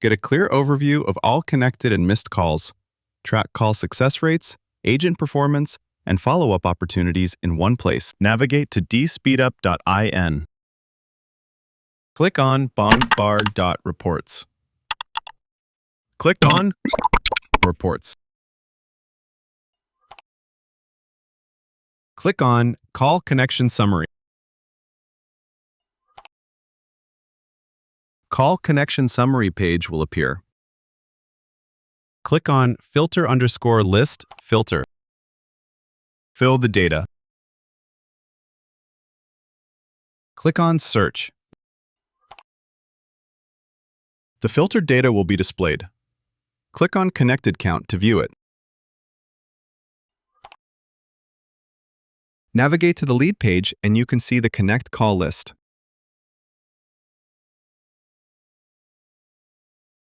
Get a clear overview of all connected and missed calls. Track call success rates, agent performance, and follow-up opportunities in one place. Navigate to dspeedup.in. Click on bombard.reports. Click on Reports. Click on Call Connection Summary. Call Connection Summary page will appear. Click on Filter_List Filter. Fill the data. Click on Search. The filtered data will be displayed. Click on Connected Count to view it. Navigate to the lead page and you can see the Connect Call list.